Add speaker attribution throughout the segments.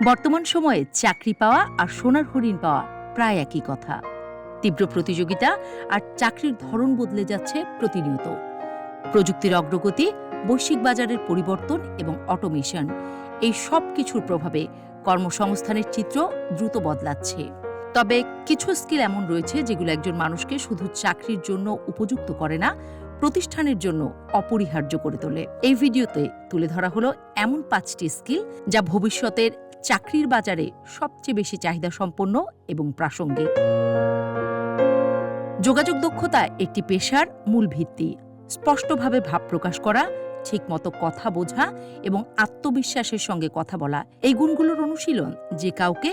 Speaker 1: বর্তমান সময়ে চাকরি পাওয়া আর সোনার হরিণ পাওয়া প্রায় একই কথা। তীব্র প্রতিযোগিতা আর চাকরির ধরন বদলে যাচ্ছে প্রতিনিয়ত। প্রযুক্তির অগ্রগতি, বৈশ্বিক বাজারের পরিবর্তন এবং অটোমেশন, এই সব কিছুর প্রভাবে কর্মসংস্থানের চিত্র দ্রুত বদলাচ্ছে। তবে কিছু স্কিল এমন রয়েছে যেগুলো একজন মানুষকে শুধু চাকরির জন্য উপযুক্ত করে না, প্রতিষ্ঠানের জন্য অপরিহার্য করে তোলে। এই ভিডিওতে তুলে ধরা হলো এমন 5টি স্কিল যা ভবিষ্যতের চাকরির বাজারে সবচেয়ে বেশি চাহিদা সম্পন্ন এবং প্রাসঙ্গিক। যোগাযোগ দক্ষতা একটি পেশার মূল ভিত্তি। স্পষ্টভাবে ভাব প্রকাশ করা, ঠিকমতো কথা বোঝা এবং আত্মবিশ্বাসের সঙ্গে কথা বলা, এই গুণগুলোর অনুশীলন যে কাউকে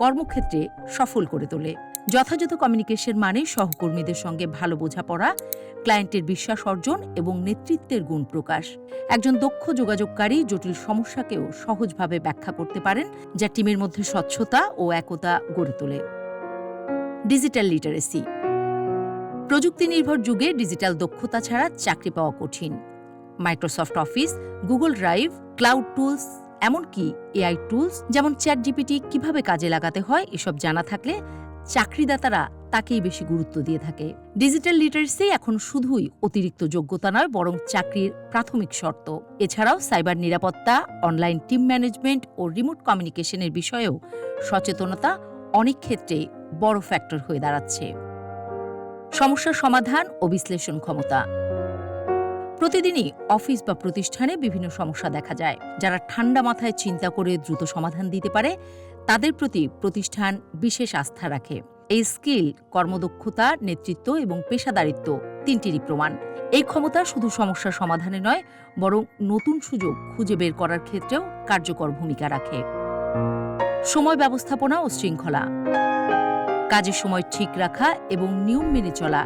Speaker 1: কর্মক্ষেত্রে সফল করে তোলে। যথাযথ কমিউনিকেশন মানে সহকর্মীদের সঙ্গে ভালো বোঝাপড়া, ক্লায়েন্টের বিশ্বাস অর্জন এবং নেতৃত্বের গুণ প্রকাশ। একজন দক্ষ যোগাযোগকারী জটিল সমস্যাকেও সহজভাবে ব্যাখ্যা করতে পারেন, যা টিমের মধ্যে স্বচ্ছতা ও একতা গড়ে তোলে। Digital literacy. প্রযুক্তি নির্ভর যুগে ডিজিটাল দক্ষতা ছাড়া চাকরি পাওয়া কঠিন। Microsoft office, Google drive, cloud tools, এমনকি এআই টুলস যেমন চ্যাটজিপিটি কিভাবে কাজে লাগাতে হয় এসব জানা থাকলে চাকরিদাতারা তাকেই বেশি গুরুত্ব দিয়ে থাকে। ডিজিটাল লিটারেসি এখন শুধুই অতিরিক্ত যোগ্যতা নয়, বরং চাকরির প্রাথমিক শর্ত। এছাড়াও সাইবার নিরাপত্তা, অনলাইন টিম ম্যানেজমেন্ট ও রিমোট কমিউনিকেশনের বিষয়েও সচেতনতা অনেক ক্ষেত্রে বড় ফ্যাক্টর হয়ে দাঁড়াচ্ছে। সমস্যার সমাধান ও বিশ্লেষণ ক্ষমতা। প্রতিদিনই অফিস বা প্রতিষ্ঠানে বিভিন্ন সমস্যা দেখা যায়। যারা ঠান্ডা মাথায় চিন্তা করে দ্রুত সমাধান দিতে পারে, তাদের প্রতি প্রতিষ্ঠান বিশেষ আস্থা রাখে। এই স্কিল কর্মদক্ষতা, নেতৃত্ব এবং পেশাদারিত্ব তিনটিরই প্রমাণ। এই ক্ষমতা শুধু সমস্যার সমাধানে নয়, বরং নতুন সুযোগ খুঁজে বের করার ক্ষেত্রেও কার্যকর ভূমিকা রাখে। সময় ব্যবস্থাপনা ও শৃঙ্খলা। কাজের সময় ঠিক রাখা এবং নিয়ম মেনে চলা,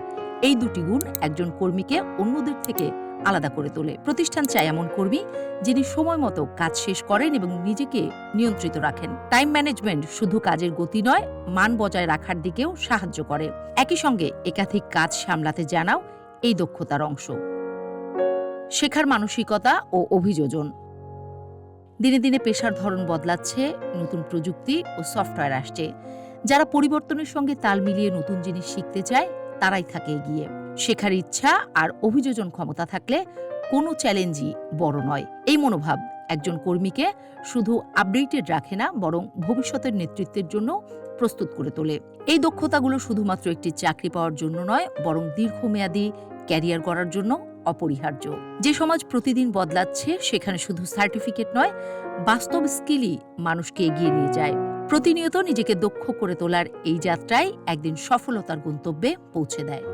Speaker 1: এই দুটি গুণ একজন কর্মীকে অন্যদের থেকে আলাদা করে তোলে। প্রতিষ্ঠান চায় এমন কর্মী যিনি সময় মতো কাজ শেষ করেন এবং নিজেকে নিয়ন্ত্রিত রাখেন। টাইম ম্যানেজমেন্ট শুধু কাজের গতি নয়, মান বজায় রাখার দিকেও সাহায্য করে। একই সঙ্গে একাধিক কাজ সামলাতে জানাও এই দক্ষতার অংশ। শেখার মানসিকতা ও অভিযোজন। দিনে দিনে পেশার ধরন বদলাচ্ছে, নতুন প্রযুক্তি ও সফটওয়্যার আসছে। যারা পরিবর্তনের সঙ্গে তাল মিলিয়ে নতুন জিনিস শিখতে চায়, তারাই থাকে এগিয়ে। শেখার ইচ্ছা আর অভিযোজন ক্ষমতা থাকলে কোনো চ্যালেঞ্জই বড় নয়। এই মনোভাব একজন কর্মীকে শুধু আপডেটেড রাখে না, বরং ভবিষ্যতের নেতৃত্বের জন্য প্রস্তুত করে তোলে। এই দক্ষতাগুলো শুধুমাত্র একটি চাকরি পাওয়ার জন্য নয়, বরং দীর্ঘমেয়াদী ক্যারিয়ার গড়ার জন্য অপরিহার্য। যে সমাজ প্রতিদিন বদলাচ্ছে, সেখানে শুধু সার্টিফিকেট নয়, বাস্তব স্কিলই মানুষকে এগিয়ে নিয়ে যায়। প্রতিনিয়ত নিজেকে দক্ষ করে তোলার এই যাত্রায় একদিন সফলতার গন্তব্যে পৌঁছে দেয়।